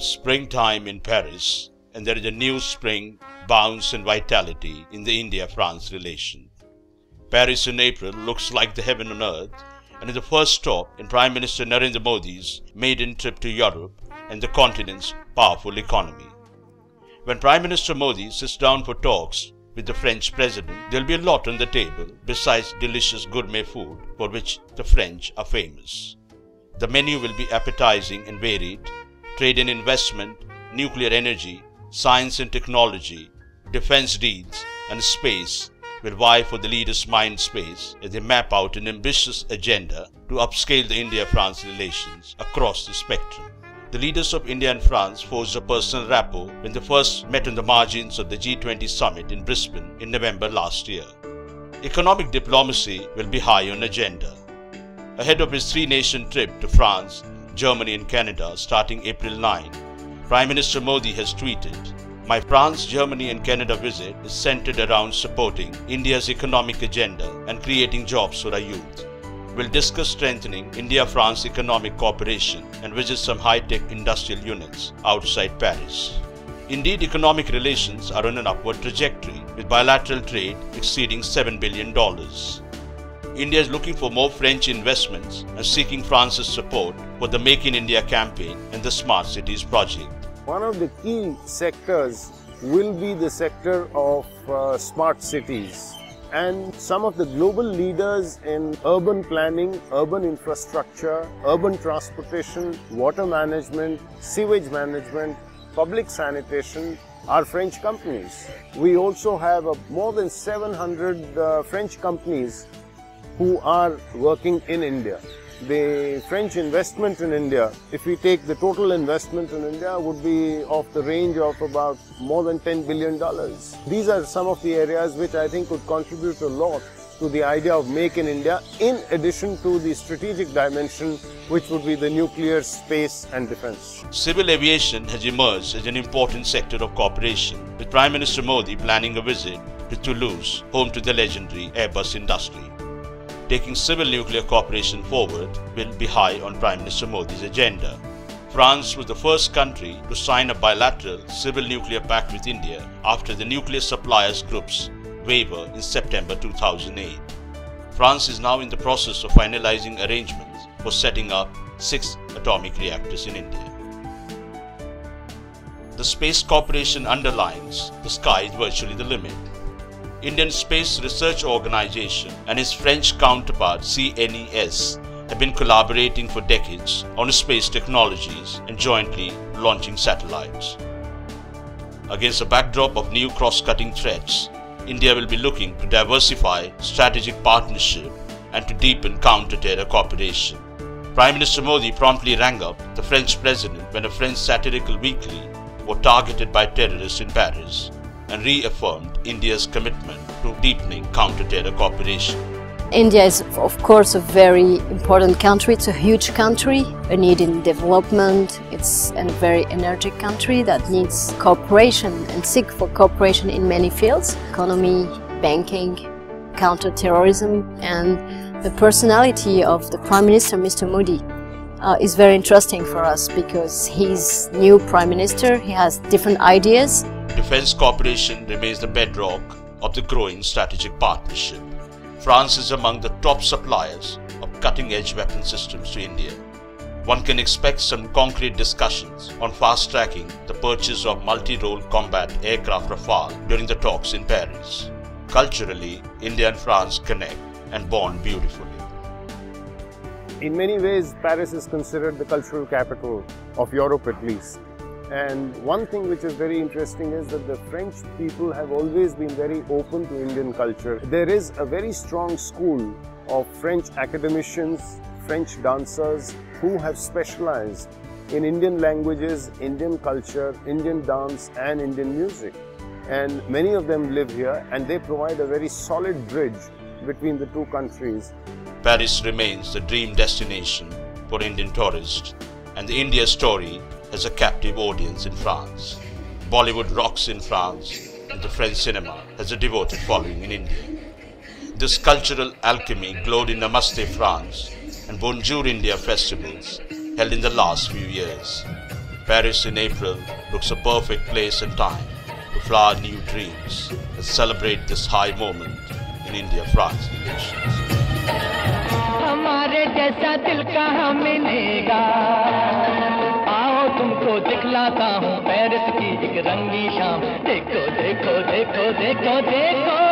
It's springtime in Paris, and there is a new spring bounce and vitality in the India-France relation. Paris in April looks like the heaven on earth and is the first stop in Prime Minister Narendra Modi's maiden trip to Europe and the continent's powerful economy. When Prime Minister Modi sits down for talks with the French President, there will be a lot on the table besides delicious gourmet food for which the French are famous. The menu will be appetizing and varied. Trade and investment, nuclear energy, science and technology, defense deals, and space will vie for the leaders' mind space as they map out an ambitious agenda to upscale the India-France relations across the spectrum. The leaders of India and France forged a personal rapport when they first met on the margins of the G20 summit in Brisbane in November last year. Economic diplomacy will be high on agenda. Ahead of his three-nation trip to France, Germany and Canada starting April 9, Prime Minister Modi has tweeted, "My France, Germany and Canada visit is centered around supporting India's economic agenda and creating jobs for our youth. We'll discuss strengthening India-France economic cooperation and visit some high-tech industrial units outside Paris." Indeed, economic relations are on an upward trajectory, with bilateral trade exceeding $7 billion. India is looking for more French investments and seeking France's support for the Make in India campaign and the Smart Cities project. One of the key sectors will be the sector of smart cities. And some of the global leaders in urban planning, urban infrastructure, urban transportation, water management, sewage management, public sanitation are French companies. We also have more than 700 French companies who are working in India. The French investment in India, if we take the total investment in India, would be of the range of about more than $10 billion. These are some of the areas which I think would contribute a lot to the idea of Make in India, in addition to the strategic dimension, which would be the nuclear, space and defense. Civil aviation has emerged as an important sector of cooperation, with Prime Minister Modi planning a visit to Toulouse, home to the legendary Airbus industry. Taking civil nuclear cooperation forward will be high on Prime Minister Modi's agenda. France was the first country to sign a bilateral civil nuclear pact with India after the nuclear suppliers group's waiver in September 2008. France is now in the process of finalizing arrangements for setting up 6 atomic reactors in India. The Space Corporation underlines the sky is virtually the limit. Indian Space Research Organization and its French counterpart CNES have been collaborating for decades on space technologies and jointly launching satellites. Against a backdrop of new cross-cutting threats, India will be looking to diversify strategic partnership and to deepen counter-terror cooperation. Prime Minister Modi promptly rang up the French President when a French satirical weekly was targeted by terrorists in Paris, and reaffirmed India's commitment to deepening counter-terror cooperation. India is, of course, a very important country. It's a huge country, a need in development. It's a very energetic country that needs cooperation and seek for cooperation in many fields: economy, banking, counter-terrorism. And the personality of the Prime Minister, Mr. Modi, is very interesting for us because he's new Prime Minister, he has different ideas. Defense cooperation remains the bedrock of the growing strategic partnership. France is among the top suppliers of cutting-edge weapon systems to India. One can expect some concrete discussions on fast-tracking the purchase of multi-role combat aircraft Rafale during the talks in Paris. Culturally, India and France connect and bond beautifully. In many ways, Paris is considered the cultural capital of Europe at least. And one thing which is very interesting is that the French people have always been very open to Indian culture. There is a very strong school of French academicians, French dancers who have specialized in Indian languages, Indian culture, Indian dance and Indian music. And many of them live here and they provide a very solid bridge between the two countries. Paris remains the dream destination for Indian tourists, and the India story has a captive audience in France. Bollywood rocks in France, and the French cinema has a devoted following in India. This cultural alchemy glowed in Namaste France and Bonjour India festivals held in the last few years. Paris in April looks a perfect place and time to flower new dreams and celebrate this high moment in India-France relations. हमारे जैसा दिल कहाँ मिलेगा, आओ तुमको दिखलाता हूँ Paris की एक रंगी शाम। देखो देखो देखो देखो देखो